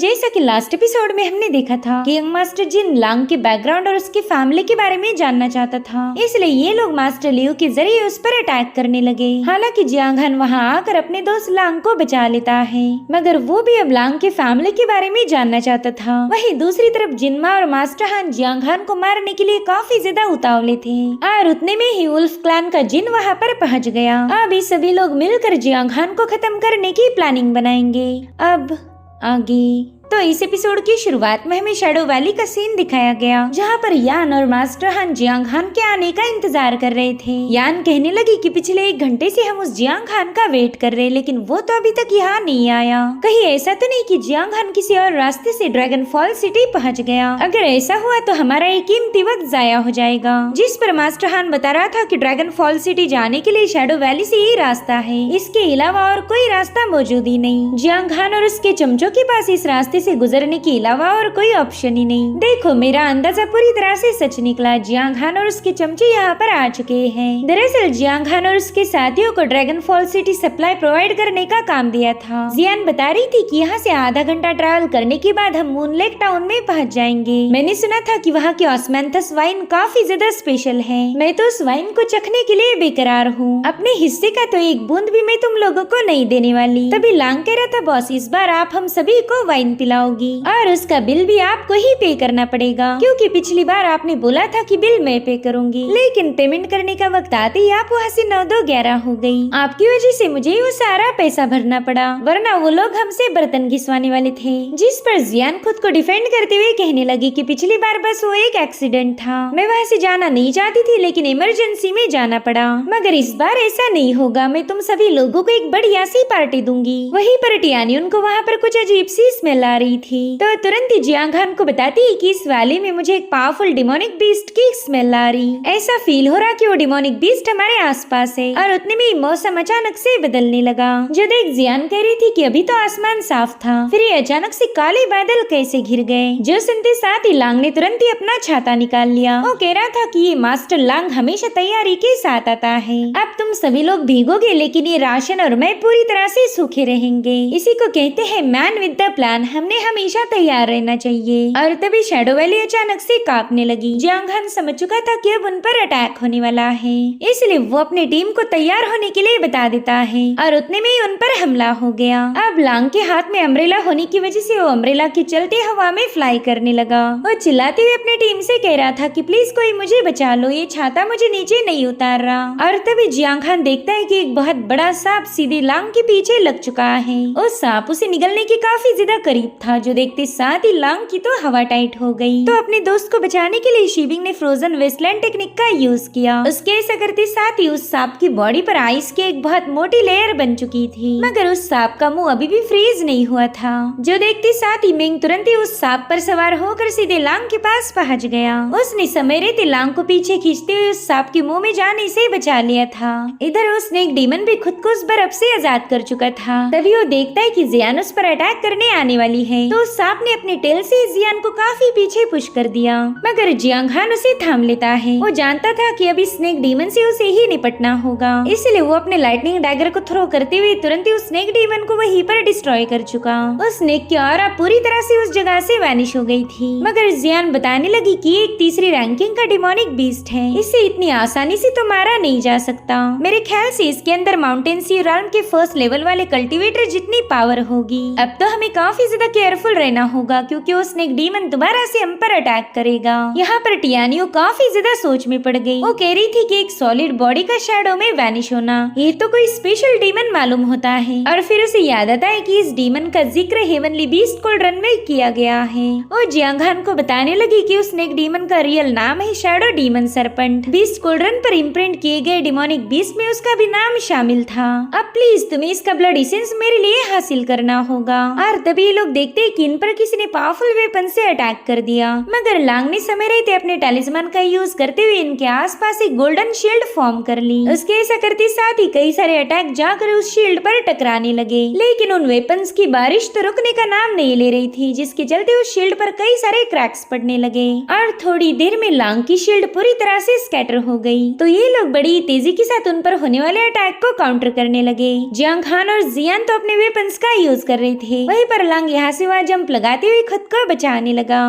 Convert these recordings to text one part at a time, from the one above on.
जैसा कि last episode में हमने देखा था कि यंग मास्टर जिन लांग के बैकग्राउंड और उसकी फैमिली के बारे में जानना चाहता था, इसलिए ये लोग मास्टर लियू के जरिए उस पर अटैक करने लगे। हालांकि जियांग हान वहाँ आकर अपने दोस्त लांग को बचा लेता है, मगर वो भी अब लांग के फैमिली के बारे में जानना चाहता था। वहीं दूसरी तरफ जिनमा और मास्टर हान जियांग हान को मारने के लिए काफी ज्यादा उतावले थे और उतने में ही वुल्फ क्लैन का जिन वहाँ पर पहुँच गया। अभी सभी लोग मिलकर जियांग हान को खत्म करने की प्लानिंग बनाएंगे। अब आगे तो इस एपिसोड की शुरुआत में हमें शैडो वैली का सीन दिखाया गया, जहाँ पर यान और मास्टर हान जियांग हान के आने का इंतजार कर रहे थे। यान कहने लगी कि पिछले 1 घंटे से हम उस जियांग हान का वेट कर रहे, लेकिन वो तो अभी तक यहाँ नहीं आया। कहीं ऐसा तो नहीं कि जियांग हान किसी और रास्ते से ड्रैगन फॉल सिटी पहुँच गया? अगर ऐसा हुआ तो हमारा एक कीमती वक्त जाया हो जाएगा। जिस पर मास्टर हान बता रहा था कि ड्रैगन फॉल सिटी जाने के लिए शैडो वैली से ही रास्ता है, इसके अलावा और कोई रास्ता मौजूद ही नहीं। जियांग हान और उसके चमचों के पास इस रास्ते से गुजरने के अलावा और कोई ऑप्शन ही नहीं। देखो, मेरा अंदाजा पूरी तरह से सच निकला। जियांग हान और उसके चमचे यहाँ पर आ चुके हैं। दरअसल जियांग हान और उसके साथियों को dragon fall city supply provide करने का काम दिया था। जियान बता रही थी कि यहाँ से आधा घंटा ट्रैवल करने के बाद हम मून लेक टाउन में पहुँच जाएंगे। मैंने सुना था कि वहाँ की ऑस्मेंथस वाइन काफी ज्यादा स्पेशल है। मैं तो उस वाइन को चखने के लिए बेकरार हूँ। अपने हिस्से का तो एक बूंद भी मैं तुम लोगों को नहीं देने वाली। तभी लांग कह रहा था, बॉस इस बार आप हम सभी को वाइन पिलाओगी और उसका बिल भी आपको ही पे करना पड़ेगा, क्योंकि पिछली बार आपने बोला था कि बिल मैं पे करूंगी, लेकिन पेमेंट करने का वक्त आते ही आप वहाँ से 9-2-11 हो गई। आपकी वजह से मुझे वो सारा पैसा भरना पड़ा, वरना वो लोग हमसे बर्तन घिसवाने वाले थे। जिस पर जियान खुद को डिफेंड करते हुए कहने लगी कि पिछली बार बस वो एक एक्सीडेंट था, मैं वहाँ से जाना नहीं चाहती थी, लेकिन इमरजेंसी में जाना पड़ा। मगर इस बार ऐसा नहीं होगा, मैं तुम सभी लोगों को एक बढ़िया सी पार्टी दूंगी। वहीं पर टियानी उनको वहाँ पर कुछ अजीब सी स्मेल आ रही थी, तो तुरंत ही जियांग हान को बताती है कि इस वैली में मुझे एक पावरफुल डिमोनिक बीस्ट की स्मेल आ रही। ऐसा फील हो रहा कि वो डिमोनिक बीस्ट हमारे आसपास है। और उतने में मौसम अचानक से बदलने लगा। जो देख जियान कह रही थी कि अभी तो आसमान साफ था, फिर ये अचानक से काले बादल कैसे घिर गए। जो सुनते साथ ही लांग ने तुरंत ही अपना छाता निकाल लिया। वो कह रहा था कि ये मास्टर लांग हमेशा तैयारी के साथ आता है। अब तुम सभी लोग भीगोगे, लेकिन ये राशन और मैं पूरी तरह से सूखे रहेंगे। इसी को कहते हैं मैन विद द प्लान। हमने हमेशा तैयार रहना चाहिए। और तभी शैडो वैली अचानक से कांपने लगी। जियांग हान समझ चुका था कि अब उन पर अटैक होने वाला है, इसलिए वो अपनी टीम को तैयार होने के लिए बता देता है और उतने में ही उन पर हमला हो गया। अब लांग के हाथ में अम्ब्रेला होने की वजह से वो अम्ब्रेला के चलते हवा में फ्लाई करने लगा। वो चिल्लाते हुए अपनी टीम से कह रहा था कि प्लीज कोई मुझे बचा लो, ये छाता मुझे नीचे नहीं उतार रहा। और तभी जियांग हान देखता है कि एक बहुत बड़ा सांप सीधे लांग के पीछे लग चुका है। वो सांप उसे निगलने के काफी ज्यादा करीब था। जो देखते साथ ही लांग की तो हवा टाइट हो गई। तो अपने दोस्त को बचाने के लिए शिबिंग ने फ्रोजन वेस्टलैंड टेक्निक का यूज किया। उसके ऐसा करते साथ ही उस सांप की बॉडी पर आइस की एक बहुत मोटी लेयर बन चुकी थी, मगर उस सांप का मुंह अभी भी फ्रीज नहीं हुआ था। जो देखते साथ ही मिंग तुरंत ही उस सांप पर सवार होकर सीधे लांग के पास पहुंच गया। उसने समय रहते लांग को पीछे खींचते हुए उस सांप के मुंह में जाने से बचा लिया था। इधर उस स्नेक डीमन भी खुद को उस बर्फ से आजाद कर चुका था। तभी वो देखता है कि जियान उस पर अटैक करने आने वाली है, तो उस सांप ने अपने टेल से जियान को काफी पीछे पुश कर दिया, मगर जियांग हान उसे थाम लेता है। वो जानता था कि अभी स्नेक डीमन से उसे ही निपटना होगा, इसलिए वो अपने लाइटनिंग डैगर को थ्रो करते हुए तुरंत ही उस स्नेक डीमन को वहीं पर डिस्ट्रॉय कर चुका। उस स्नेक की ऑरा पूरी तरह से उस जगह से वैनिश हो गई थी, मगर जियान बताने लगी कि एक तीसरी रैंकिंग का डिमोनिक बीस्ट है, इसे इतनी आसानी से तो मारा नहीं जा सकता। मेरे ख्याल से इसके अंदर माउंटेन सी realm के फर्स्ट लेवल वाले कल्टीवेटर जितनी पावर होगी। अब तो हमें काफी ज्यादा केयरफुल रहना होगा, क्योंकि वो स्नेक डीमन दोबारा से हम पर अटैक करेगा। यहाँ पर टियानियो काफी ज्यादा सोच में पड़ गई। वो कह रही थी कि एक सॉलिड बॉडी का शैडो में वैनिश होना, ये तो कोई स्पेशल डीमन मालूम होता है। और फिर उसे याद आता है कि इस डीमन का जिक्र हेवनली बीस्ट कोल्ड्रन में किया गया है। वो जियांग हान को बताने लगी कि उस स्नेक डीमन का रियल नाम है shadow demon serpent. Beast cauldron पर इम्प्रिंट किए गए डिमोनिक बीस्ट में उसका भी नाम शामिल था। अब प्लीज तुम्हें इसका ब्लड एसेंस मेरे लिए हासिल करना होगा। और तभी ये लोग देखते हैं कि इन पर किसी ने पावरफुल वेपन से अटैक कर दिया, मगर लांग ने समय रहते अपने टैलिस्मान का यूज करते हुए इनके आसपास एक गोल्डन शील्ड फॉर्म कर ली। उसके ऐसा करते साथ ही कई सारे अटैक जाकर उस शील्ड पर टकराने लगे, लेकिन उन वेपन्स की बारिश तो रुकने का नाम नहीं ले रही थी, जिसके चलते उस शील्ड पर कई सारे क्रैक्स पड़ने लगे और थोड़ी देर में लांग की शील्ड पूरी तरह से स्कैटर हो गई। तो ये लोग बड़ी तेजी के साथ उन पर होने वाले अटैक को काउंटर करने लगे। जियांग हान और जियान तो अपने वेपन्स का यूज कर रहे थे, वहीं पर लांग यहाँ से वह जंप लगाते हुए खुद को बचाने लगा।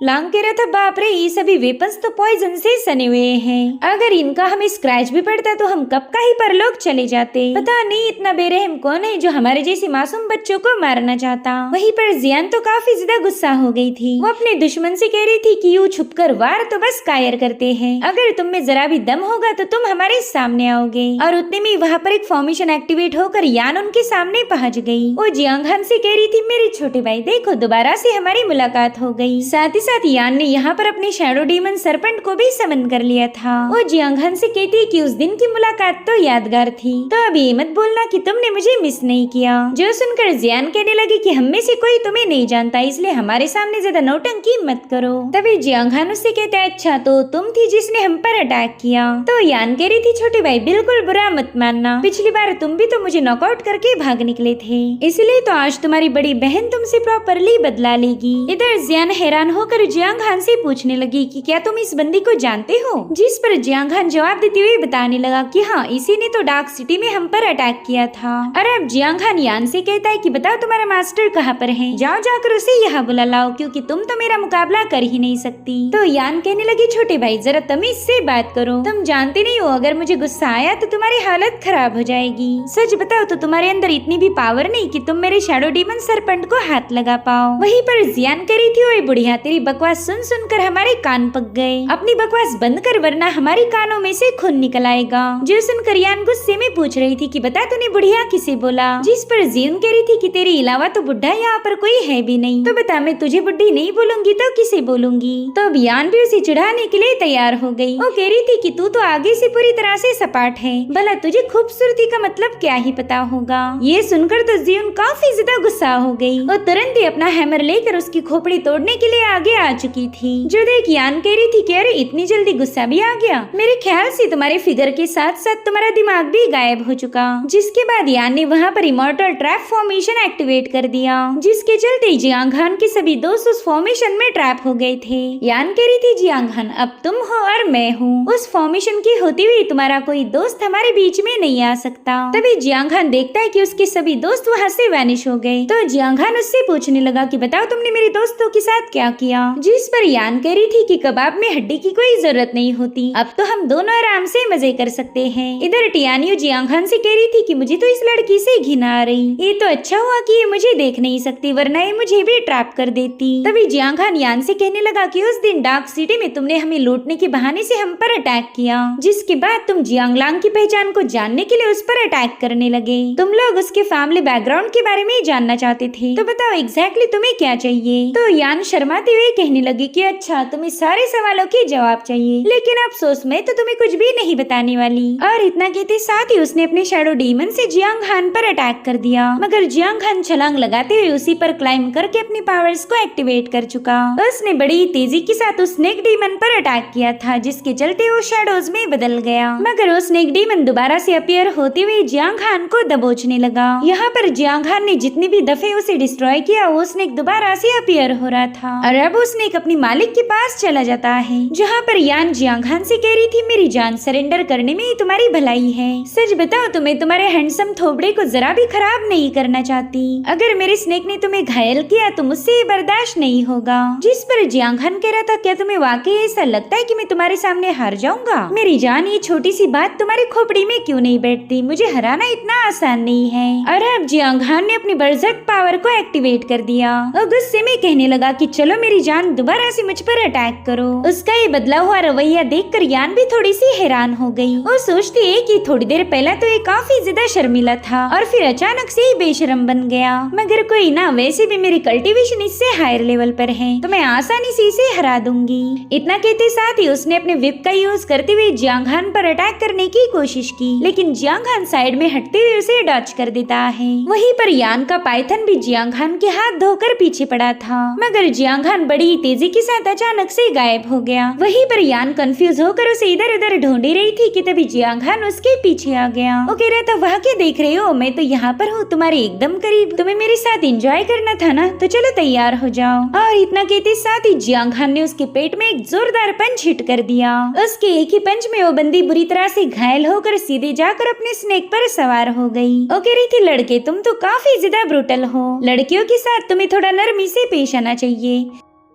लांग कह रहा था, बाप रे, ये सभी वेपन्स तो पॉइजन से सने हुए हैं। अगर इनका हमें स्क्रैच भी पड़ता तो हम कब का ही परलोक चले जाते। पता नहीं इतना बेरहम कौन है जो हमारे जैसे मासूम बच्चों को मारना चाहता। वहीं पर जियान तो काफी ज्यादा गुस्सा हो गई थी। वो अपने दुश्मन से कह रही थी कि यूं छुपकर वार तो बस कायर करते हैं। अगर तुम में जरा भी दम होगा तो तुम हमारे सामने आओगे। और उतने में वहाँ पर एक फॉर्मेशन एक्टिवेट होकर यान उनके सामने पहुँच गयी। वो जियांग हान से कह रही थी, मेरे छोटे भाई देखो, दोबारा से हमारी मुलाकात हो गयी। साथ ही साथ यान ने यहाँ पर अपने शैडो डीमन सरपेंट को भी समन कर लिया था। वो जियांग हान से कहती है कि उस दिन की मुलाकात तो यादगार थी, तो अब ये मत बोलना कि तुमने मुझे मिस नहीं किया। जो सुनकर जियान कहने लगी कि हम में से कोई तुम्हें नहीं जानता, इसलिए हमारे सामने ज्यादा नौटंकी मत करो। तभी जियांग हान उससे कहता है, अच्छा तो तुम थी जिसने हम पर अटैक किया। तो यान कह रही थी, छोटे भाई बिल्कुल बुरा मत मानना, पिछली बार तुम भी तो मुझे नॉकआउट करके भाग निकले थे, इसलिए तो आज तुम्हारी बड़ी बहन तुमसे प्रॉपरली बदला लेगी। इधर जियान हैरान होकर जियांग हान से पूछने लगी कि क्या तुम इस बंदी को जानते हो? जिस पर जियांग हान जवाब देते हुए बताने लगा कि हाँ, इसी ने तो डार्क सिटी में हम पर अटैक किया था। और अब जियांग हान यान से कहता है कि बताओ तुम्हारा मास्टर कहाँ पर है, जाओ जाकर उसे यहाँ बुला लाओ, क्योंकि तुम तो मेरा मुकाबला कर ही नहीं सकती। तो यान कहने लगी, छोटे भाई जरा तमीज से बात करो, तुम जानते नहीं हो अगर मुझे गुस्सा आया तो तुम्हारी हालत खराब हो जाएगी। सच बताओ तो तुम्हारे अंदर इतनी भी पावर नहीं कि तुम मेरे शैडो डीमन सरपेंट को हाथ लगा पाओ। वहीं पर जियान कह रही थी, ओए बुढ़िया, तेरी बकवास सुन सुनकर हमारे कान पक गए, अपनी बकवास बंद कर वरना हमारे कानों में से खून निकल आएगा। जो सुनकर यान गुस्से में पूछ रही थी कि बता तूने बुढ़िया किसे बोला? जिस पर जिन कह रही थी कि तेरे अलावा तो बुढ़ा यहाँ पर कोई है भी नहीं, तो बता मैं तुझे बुढ़ी नहीं बोलूंगी तो किसे बोलूंगी? तो अब यान भी उसे चिढ़ाने के लिए तैयार हो गई। वो कह रही थी कि तू तो आगे से पूरी तरह से सपाट है, भला तुझे खूबसूरती का मतलब क्या ही पता होगा। ये सुनकर तो जिन काफी ज्यादा गुस्सा हो गई। वो तुरंत ही अपना हैमर लेकर उसकी खोपड़ी तोड़ने के लिए आगे आ चुकी थी। जो देख यान कह रही थी कि अरे इतनी जल्दी गुस्सा भी आ गया, मेरे ख्याल से तुम्हारे फिगर के साथ साथ तुम्हारा दिमाग भी गायब हो चुका। जिसके बाद यान ने वहाँ पर इमॉर्टल ट्रैप फॉर्मेशन एक्टिवेट कर दिया, जिसके चलते जियांग हान के सभी दोस्त उस फॉर्मेशन में ट्रैप हो गए थे। यान कह रही थी, जियांग हान अब तुम हो और मैं हूँ, उस फॉर्मेशन की होती हुई तुम्हारा कोई दोस्त हमारे बीच में नहीं आ सकता। तभी जियांग हान देखता है कि उसके सभी दोस्त वहाँ से वैनिश हो गए। तो जियांग हान उससे पूछने लगा कि बताओ तुमने मेरे दोस्तों के साथ क्या किया? जिस पर यान कह रही थी कि कबाब में हड्डी की कोई जरूरत नहीं होती, अब तो हम दोनों आराम से मजे कर सकते हैं। इधर टियानियो जियांग हान से कह रही थी कि मुझे तो इस लड़की से घिन आ रही, ये तो अच्छा हुआ कि ये मुझे देख नहीं सकती, वरना ये मुझे भी ट्रैप कर देती। तभी जियांग हान यान से कहने लगा कि उस दिन डार्क सिटी में तुमने हमें लूटने के बहाने से हम पर अटैक किया, जिसके बाद तुम जियांग लांग की पहचान को जानने के लिए उस पर अटैक करने लगे। तुम लोग उसके फैमिली बैकग्राउंड के बारे में जानना चाहते थे, तो बताओ एग्जैक्टली तुम्हें क्या चाहिए? तो यान शर्माते हुए कहने लगी कि अच्छा तुम्हें सारे सवालों के जवाब चाहिए, लेकिन अफसोस मैं तो तुम्हें कुछ भी नहीं बताने वाली। और इतना कहते साथ ही उसने अपने शैडो डीमन से जियांग हान पर अटैक कर दिया, मगर जियांग हान छलांग लगाते हुए उसी पर क्लाइम करके अपनी पावर्स को एक्टिवेट कर चुका। उसने बड़ी तेजी के साथ उस स्नेक डीमन पर अटैक किया था, जिसके चलते वो शैडोज में बदल गया, मगर वो स्नेक डीमन दोबारा से अपीयर होते हुए जियांग हान को दबोचने लगा। यहाँ पर जियांग हान ने जितनी भी दफे उसे डिस्ट्रॉय किया, वो स्नेक दोबारा से अपीयर हो रहा था और अब वो स्नेक अपनी मालिक के पास चला जाता है। जहाँ पर यान जियांग हान से कह रही थी, मेरी जान सरेंडर करने में ही तुम्हारी भलाई है, सच बताओ तुम्हें तुम्हारे हैंडसम थोबड़े को जरा भी खराब नहीं करना चाहती, अगर मेरे स्नेक ने तुम्हें घायल किया तो मुझसे ये बर्दाश्त नहीं होगा। जिस पर जियांग हान कह रहा था, क्या तुम्हें वाकई ऐसा लगता है कि मैं तुम्हारे सामने हार जाऊंगा? मेरी जान ये छोटी सी बात तुम्हारी खोपड़ी में क्यों नहीं बैठती, मुझे हराना इतना आसान नहीं है। और अब जियांग हान ने अपनी बर्जक पावर को एक्टिवेट कर दिया और गुस्से में कहने लगा कि चलो मेरी जान दोबारा से मुझ पर अटैक करो। उसका ये बदला हुआ रवैया देखकर यान भी थोड़ी सी हैरान हो गई। वो सोचती है कि थोड़ी देर पहले तो ये काफी ज्यादा शर्मिला था और फिर अचानक से ही बेशरम बन गया, मगर कोई ना, वैसे भी मेरी कल्टीवेशन इससे हायर लेवल पर है तो मैं आसानी से इसे हरा दूंगी। इतना कहते साथ ही उसने अपने विप का यूज करते हुए जियांग हान पर अटैक करने की कोशिश की, लेकिन जियांग हान साइड में हटते हुए उसे डॉच कर देता है। वहीं पर यान का पाइथन भी जियांग हान के हाथ धोकर पीछे पड़ा था, मगर जियांग हान बड़ी बड़ी तेजी के साथ अचानक से गायब हो गया। वहीं पर यान कंफ्यूज होकर उसे इधर उधर ढूंढ रही थी कि तभी जियांग हान उसके पीछे आ गया। वो कह रहा था, वहाँ क्या देख रहे हो, मैं तो यहाँ पर हूँ तुम्हारे एकदम करीब, तुम्हें मेरे साथ एंजॉय करना था ना, तो चलो तैयार हो जाओ। और इतना कहते साथ ही जियांग हान ने उसके पेट में एक जोरदार पंच हिट कर दिया। उसके एक ही पंच में वो बंदी बुरी तरह से घायल होकर सीधे जाकर अपने स्नेक पर सवार हो गई। वो कह रही थी, लड़के तुम तो काफी ज्यादा ब्रूटल हो, लड़कियों के साथ तुम्हें थोड़ा नरमी से पेश आना चाहिए,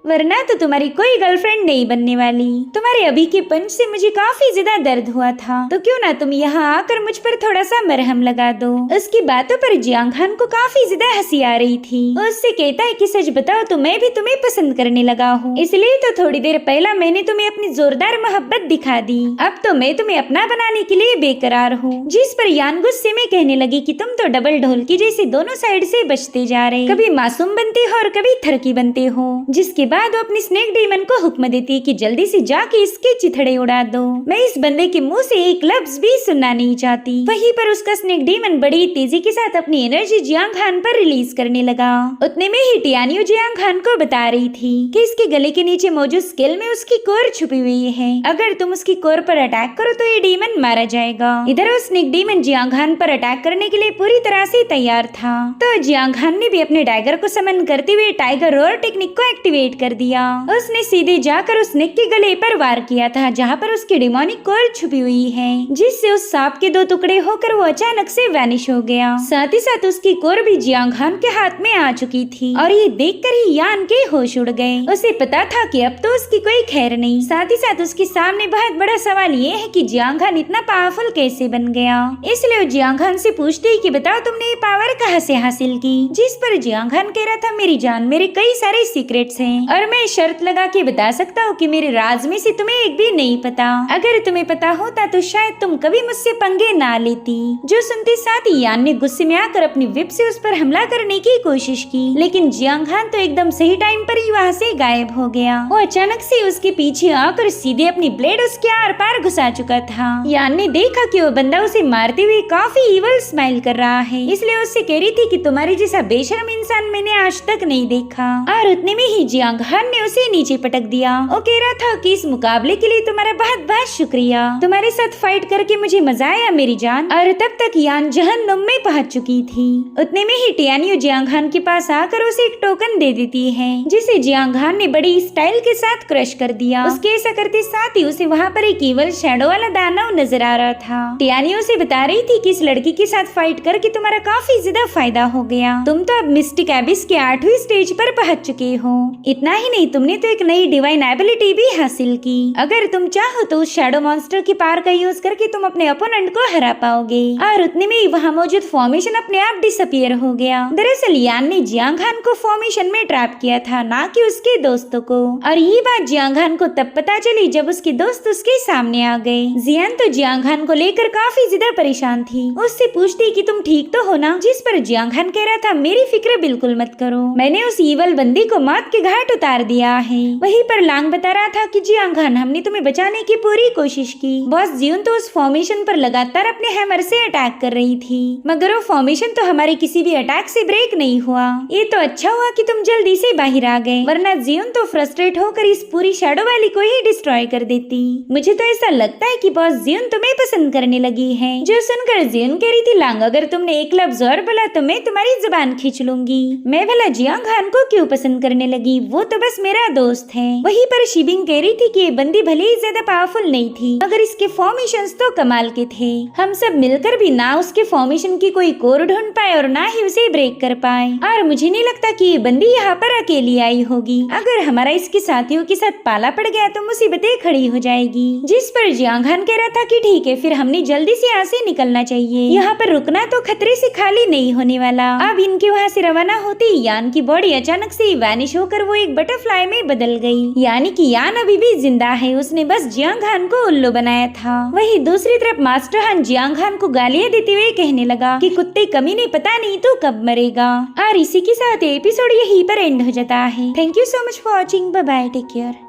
वरना तो तुम्हारी कोई गर्लफ्रेंड नहीं बनने वाली। तुम्हारे अभी के पंच से मुझे काफी ज्यादा दर्द हुआ था, तो क्यों ना तुम यहाँ आकर मुझ पर थोड़ा सा मरहम लगा दो। उसकी बातों पर जियांग हान को काफी ज्यादा हंसी आ रही थी। उससे कहता है कि सच बताओ तो मैं भी तुम्हें पसंद करने लगा हूँ, इसलिए तो थोड़ी देर पहला मैंने तुम्हें अपनी जोरदार मोहब्बत दिखा दी, अब तो मैं तुम्हें अपना बनाने के लिए बेकरार हूँ। जिस पर यान गुस्से में कहने लगी कि तुम तो डबल ढोल की जैसे दोनों साइड से बचते जा रहे, कभी मासूम बनते हो और कभी थरकी बनते हो। जिसके बाद वो अपनी स्नेक डीमन को हुक्म देती है कि जल्दी से जाके इसके चिथड़े उड़ा दो, मैं इस बंदे के मुंह से एक लफ्ज भी सुनना नहीं चाहती। वहीं पर उसका स्नेक डीमन बड़ी तेजी के साथ अपनी एनर्जी जियांग हान पर रिलीज करने लगा। उतने में ही टियानियो जियांग हान को बता रही थी कि इसके गले के नीचे मौजूद स्केल में उसकी कोर छुपी हुई है, अगर तुम उसकी कोर पर अटैक करो तो ये डीमन मारा जाएगा। इधर वो स्नेक डीमन जियांग हान पर अटैक करने के लिए पूरी तरह से तैयार था, तो जियांग हान ने भी अपने टाइगर को समन करते हुए टाइगर रोर टेक्निक को एक्टिवेट कर दिया। उसने सीधे जाकर उस स्नेक के गले पर वार किया था, जहाँ पर उसकी डिमोनिक कोर छुपी हुई है, जिससे उस सांप के दो टुकड़े होकर वो अचानक से वैनिश हो गया। साथ ही साथ उसकी कोर भी जियांग हान के हाथ में आ चुकी थी और ये देखकर ही यान के होश उड़ गए। उसे पता था कि अब तो उसकी कोई खैर नहीं। साथ ही साथ उसके सामने बहुत बड़ा सवाल ये है कि जियांग हान इतना पावरफुल कैसे बन गया। इसलिए वो जियांग हान से पूछती कि बताओ तुमने ये पावर कहाँ से हासिल की। जिस पर जियांग हान कह रहा था, मेरी जान, मेरे कई सारे सीक्रेट्स हैं और मैं शर्त लगा के बता सकता हूँ कि मेरे राज में से तुम्हें एक भी नहीं पता। अगर तुम्हें पता होता तो शायद तुम कभी मुझसे पंगे ना लेती। जो सुनते साथ ही यान ने गुस्से में आकर अपनी विप से उस पर हमला करने की कोशिश की, लेकिन जियांग हान तो एकदम सही टाइम पर ही वहाँ से गायब हो गया। वो अचानक से उसके पीछे आकर सीधे अपनी ब्लेड उसके आर पार घुसा चुका था। यान ने देखा कि वो बंदा उसे मारते हुए काफी इवल स्माइल कर रहा है, इसलिए उससे कह रही थी कि तुम्हारे जैसा बेशर्म इंसान मैंने आज तक नहीं देखा। और उतने में ही जियांग हान ने उसे नीचे पटक दिया। वो कह रहा था कि इस मुकाबले के लिए तुम्हारा बहुत बहुत शुक्रिया, तुम्हारे साथ फाइट करके मुझे मजा आया मेरी जान। और तब तक यान जहन्नुम में पहुंच चुकी थी। उतने में ही टियानियो जियांग हान के पास आकर उसे एक टोकन दे देती है, जिसे जियांग हान ने बड़ी स्टाइल के साथ क्रश कर दिया। उसके ऐसा करते साथ ही उसे वहाँ पर एक इवल शैडो वाला दानव नजर आ रहा था। टियानियो से बता रही थी कि इस लड़की के साथ फाइट करके तुम्हारा काफी ज्यादा फायदा हो गया, तुम तो अब मिस्टिक एबिस के 8वीं स्टेज पर पहुंच चुके हो। इतना ही नहीं, तुमने तो एक नई डिवाइन एबिलिटी भी हासिल की। अगर तुम चाहो तो उस शैडो मॉन्स्टर की पावर का यूज करके तुम अपने अपोनेंट को हरा पाओगे। और उतने में ही वहाँ मौजूद फॉर्मेशन अपने आप डिसअपियर हो गया। दरअसल यान ने जियांग हान को फॉर्मेशन में ट्रैप किया था, ना कि उसके दोस्तों को। और ये बात जियांग हान को तब पता चली जब उसके दोस्त उसके सामने आ गए। जियान तो जियांग हान को लेकर काफी ज्यादा परेशान थी। उससे पूछती कि तुम ठीक तो हो ना। जिस पर जियांग हान कह रहा था, मेरी फिक्र बिल्कुल मत करो, मैंने उस ईवल बंदी को मौत के घाट उतार दिया है। वहीं पर लांग बता रहा था कि जियांग हान, हमने तुम्हें बचाने की पूरी कोशिश की। बॉस जियून तो उस फॉर्मेशन पर लगातार अपने हैमर से अटैक कर रही थी, मगर वो फॉर्मेशन तो हमारे किसी भी अटैक से ब्रेक नहीं हुआ। ये तो अच्छा हुआ कि तुम जल्दी से बाहर आ गए, वरना जियून तो फ्रस्ट्रेट होकर इस पूरी शैडो वैली को ही डिस्ट्रॉय कर देती। मुझे तो ऐसा लगता है कि बॉस जियून तुम्हें पसंद करने लगी है। जो सुनकर जियून कह रही थी, लांग अगर तुमने एक लफ्ज और बोला तो मैं तुम्हारी जुबान खींच लूंगी। मैं भला जियांग हान को क्यों पसंद करने लगी, वो तो बस मेरा दोस्त है। वहीं पर शिबिंग कह रही थी कि ये बंदी भले ही ज्यादा पावरफुल नहीं थी, मगर इसके फॉर्मेशंस तो कमाल के थे। हम सब मिलकर भी ना उसके फॉर्मेशन की कोई कोर ढूंढ पाए और ना ही उसे ब्रेक कर पाए। और मुझे नहीं लगता कि ये बंदी यहाँ पर अकेली आई होगी। अगर हमारा इसके साथियों के साथ पाला पड़ गया तो मुसीबतें खड़ी हो जाएगी। जिस पर जियांग हान कह रहा था कि ठीक है, फिर हमने जल्दी से यहाँ से निकलना चाहिए। यहाँ पर रुकना तो खतरे से खाली नहीं होने वाला। अब इनके वहाँ से रवाना होते यान की बॉडी अचानक से वैनिश होकर वो एक बटरफ्लाई में बदल गई। यानी कि यान अभी भी जिंदा है, उसने बस जियांग हान को उल्लू बनाया था। वहीं दूसरी तरफ मास्टर हान जियांग हान को गालियां देते हुए कहने लगा कि कुत्ते कमीने, पता नहीं तो कब मरेगा। और इसी के साथ एपिसोड यहीं पर एंड हो जाता है। Thank you so much for watching. Bye bye, take care.